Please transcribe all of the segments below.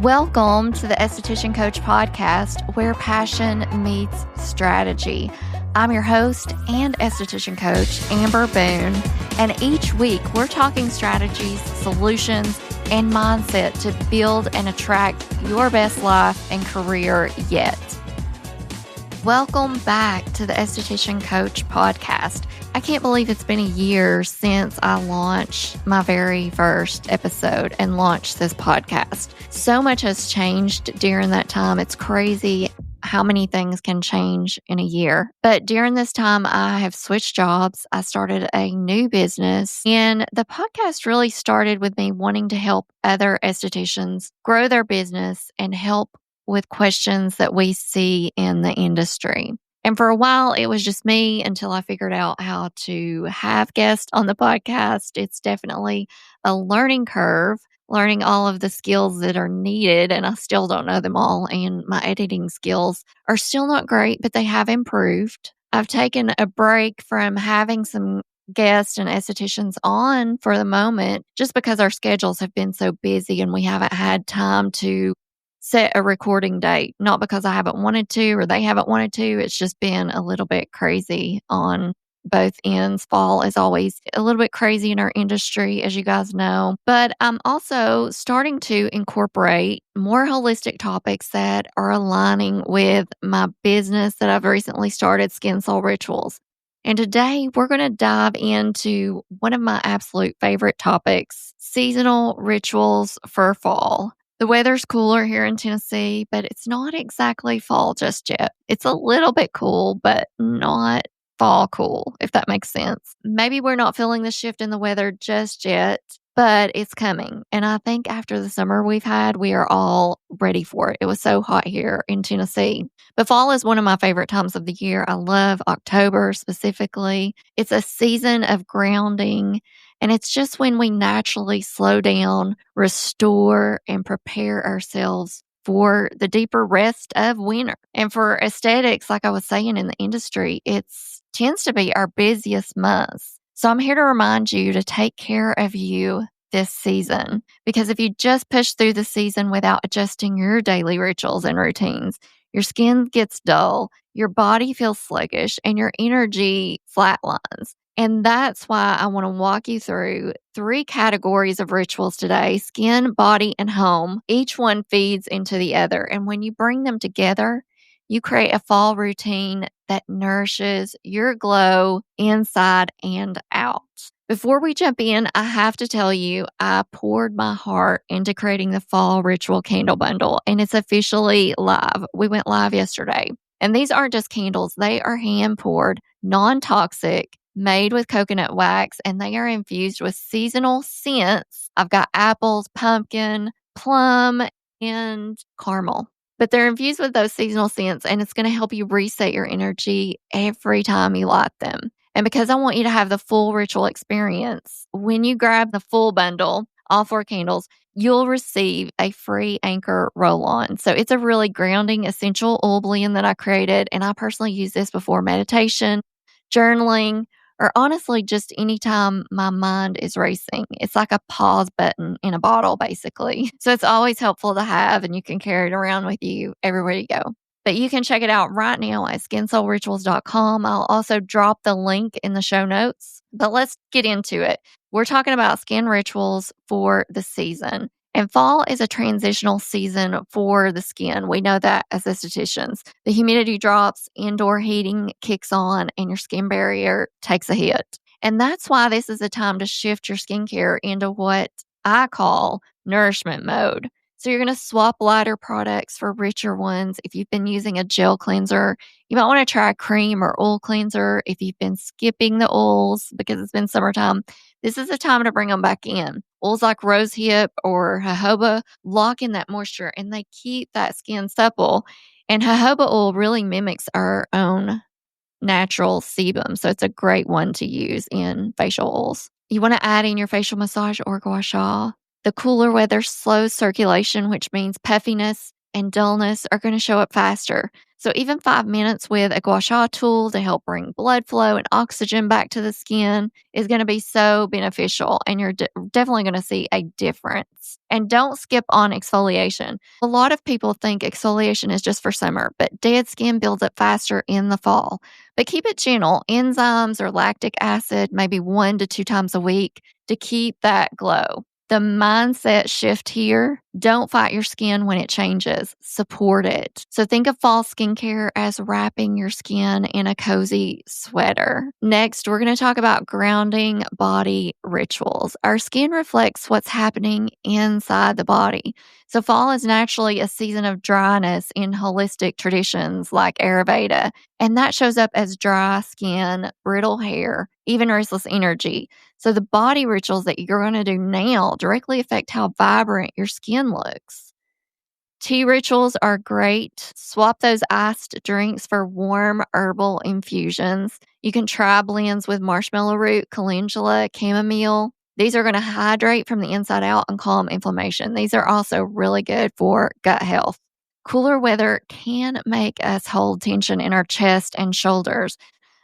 Welcome to the Esthetician Coach podcast, where passion meets strategy. I'm your host and esthetician coach, Amber Boone, and each week we're talking strategies, solutions, and mindset to build and attract your best life and career yet. Welcome back to the Esthetician Coach podcast. I can't believe it's been a year since I launched my very first episode and launched this podcast. So much has changed during that time. It's crazy how many things can change in a year. But during this time, I have switched jobs. I started a new business, and the podcast really started with me wanting to help other estheticians grow their business and help with questions that we see in the industry. And for a while, it was just me until I figured out how to have guests on the podcast. It's definitely a learning curve, learning all of the skills that are needed, and I still don't know them all. And my editing skills are still not great, but they have improved. I've taken a break from having some guests and estheticians on for the moment, just because our schedules have been so busy and we haven't had time to set a recording date, not because I haven't wanted to or they haven't wanted to. It's just been a little bit crazy on both ends. Fall is always a little bit crazy in our industry, as you guys know. But I'm also starting to incorporate more holistic topics that are aligning with my business that I've recently started, Skin Soul Rituals. And today we're going to dive into one of my absolute favorite topics, seasonal rituals for fall. The weather's cooler here in Tennessee, but it's not exactly fall just yet. It's a little bit cool, but not fall cool, if that makes sense. Maybe we're not feeling the shift in the weather just yet, but it's coming. And I think after the summer we've had, we are all ready for it. It was so hot here in Tennessee. But fall is one of my favorite times of the year. I love October specifically. It's a season of grounding, and it's just when we naturally slow down, restore, and prepare ourselves for the deeper rest of winter. And for aesthetics, like I was saying in the industry, it tends to be our busiest months. So I'm here to remind you to take care of you this season, because if you just push through the season without adjusting your daily rituals and routines, your skin gets dull, your body feels sluggish, and your energy flatlines. And that's why I want to walk you through 3 categories of rituals today: skin, body, and home. Each one feeds into the other. And when you bring them together, you create a fall routine that nourishes your glow inside and out. Before we jump in, I have to tell you, I poured my heart into creating the fall ritual candle bundle, and it's officially live. We went live yesterday. And these aren't just candles. They are hand poured, non-toxic, made with coconut wax, and they are infused with seasonal scents. I've got apples, pumpkin, plum, and caramel. But they're infused with those seasonal scents, and it's going to help you reset your energy every time you light them. And because I want you to have the full ritual experience, when you grab the full bundle, all 4 candles, you'll receive a free Anchor roll-on. So it's a really grounding, essential oil blend that I created, and I personally use this before meditation, journaling, or honestly, just anytime my mind is racing. It's like a pause button in a bottle, basically. So it's always helpful to have, and you can carry it around with you everywhere you go. But you can check it out right now at skinsoulrituals.com. I'll also drop the link in the show notes. But let's get into it. We're talking about skin rituals for the season. And fall is a transitional season for the skin. We know that as estheticians. The humidity drops, indoor heating kicks on, and your skin barrier takes a hit. And that's why this is a time to shift your skincare into what I call nourishment mode. So you're going to swap lighter products for richer ones. If you've been using a gel cleanser, you might want to try a cream or oil cleanser. If you've been skipping the oils because it's been summertime, this is the time to bring them back in. Oils like rosehip or jojoba lock in that moisture, and they keep that skin supple. And jojoba oil really mimics our own natural sebum, so it's a great one to use in facial oils. You want to add in your facial massage or gua sha. The cooler weather slows circulation, which means puffiness and dullness are going to show up faster. So even 5 minutes with a gua sha tool to help bring blood flow and oxygen back to the skin is going to be so beneficial, and you're definitely going to see a difference. And don't skip on exfoliation. A lot of people think exfoliation is just for summer, but dead skin builds up faster in the fall. But keep it gentle. Enzymes or lactic acid, maybe 1 to 2 times a week to keep that glow. The mindset shift here, don't fight your skin when it changes. Support it. So think of fall skincare as wrapping your skin in a cozy sweater. Next, we're going to talk about grounding body rituals. Our skin reflects what's happening inside the body. So fall is naturally a season of dryness in holistic traditions like Ayurveda, and that shows up as dry skin, brittle hair, even restless energy. So the body rituals that you're going to do now directly affect how vibrant your skin looks. Tea rituals are great. Swap those iced drinks for warm herbal infusions. You can try blends with marshmallow root, calendula, chamomile. These are going to hydrate from the inside out and calm inflammation. These are also really good for gut health. Cooler weather can make us hold tension in our chest and shoulders.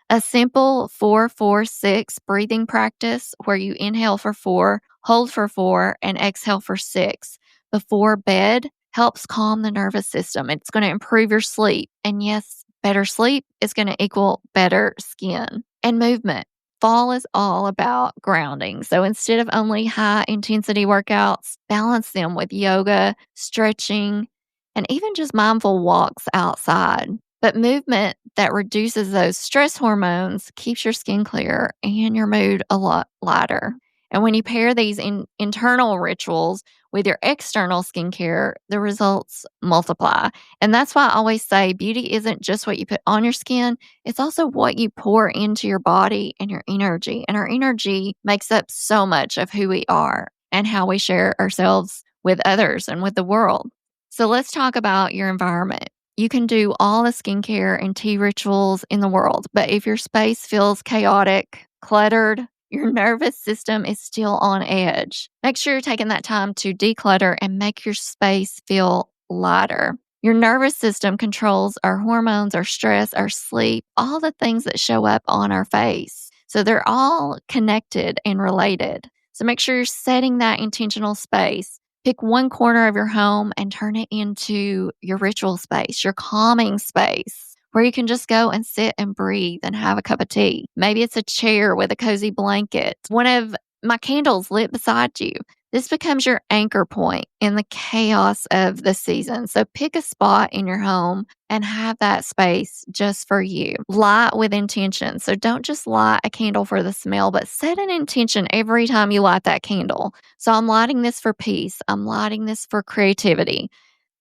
A simple 4-4-6 breathing practice where you inhale for 4, hold for 4, and exhale for 6 before bed helps calm the nervous system. It's going to improve your sleep. And yes, better sleep is going to equal better skin. And movement. Fall is all about grounding. So instead of only high intensity workouts, balance them with yoga, stretching, and even just mindful walks outside. But movement that reduces those stress hormones keeps your skin clear and your mood a lot lighter. And when you pair these internal rituals with your external skincare, the results multiply. And that's why I always say beauty isn't just what you put on your skin, it's also what you pour into your body and your energy. And our energy makes up so much of who we are and how we share ourselves with others and with the world. So let's talk about your environment. You can do all the skincare and tea rituals in the world, but if your space feels chaotic, cluttered, your nervous system is still on edge. Make sure you're taking that time to declutter and make your space feel lighter. Your nervous system controls our hormones, our stress, our sleep, all the things that show up on our face. So they're all connected and related. So make sure you're setting that intentional space. Pick one corner of your home and turn it into your ritual space, your calming space, where you can just go and sit and breathe and have a cup of tea. Maybe it's a chair with a cozy blanket, one of my candles lit beside you. This becomes your anchor point in the chaos of the season. So pick a spot in your home and have that space just for you. Light with intention. So don't just light a candle for the smell, but set an intention every time you light that candle. So I'm lighting this for peace. I'm lighting this for creativity.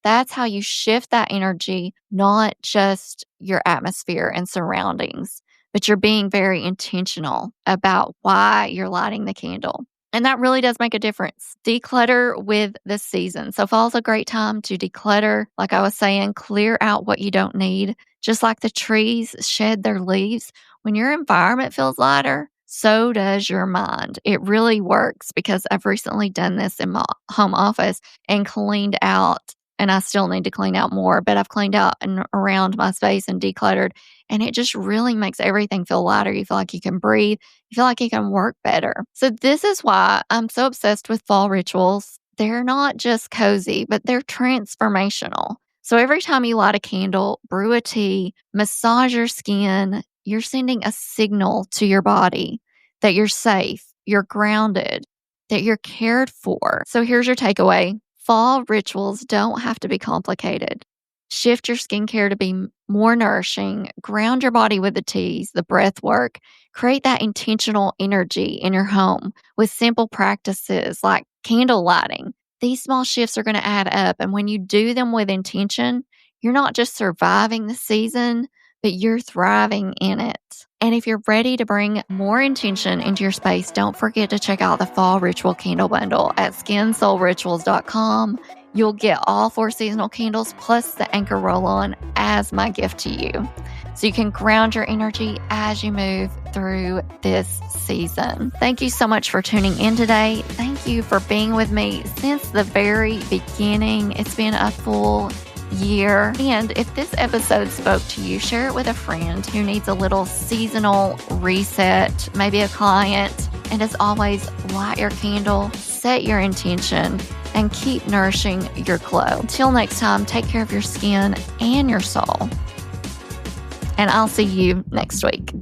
That's how you shift that energy, not just your atmosphere and surroundings, but you're being very intentional about why you're lighting the candle. And that really does make a difference. Declutter with the season. So fall's a great time to declutter. Like I was saying, clear out what you don't need. Just like the trees shed their leaves. When your environment feels lighter, so does your mind. It really works because I've recently done this in my home office and cleaned out. And I still need to clean out more, but I've cleaned out and around my space and decluttered. And it just really makes everything feel lighter. You feel like you can breathe. You feel like you can work better. So this is why I'm so obsessed with fall rituals. They're not just cozy, but they're transformational. So every time you light a candle, brew a tea, massage your skin, you're sending a signal to your body that you're safe, you're grounded, that you're cared for. So here's your takeaway. Fall rituals don't have to be complicated. Shift your skincare to be more nourishing. Ground your body with the teas, the breath work. Create that intentional energy in your home with simple practices like candle lighting. These small shifts are going to add up. And when you do them with intention, you're not just surviving the season, but you're thriving in it. And if you're ready to bring more intention into your space, don't forget to check out the Fall Ritual Candle Bundle at skinsoulrituals.com. You'll get all 4 seasonal candles plus the Anchor Roll-On as my gift to you. So you can ground your energy as you move through this season. Thank you so much for tuning in today. Thank you for being with me since the very beginning. It's been a full year. And if this episode spoke to you, share it with a friend who needs a little seasonal reset, maybe a client. And as always, light your candle, set your intention, and keep nourishing your glow. Until next time, take care of your skin and your soul. And I'll see you next week.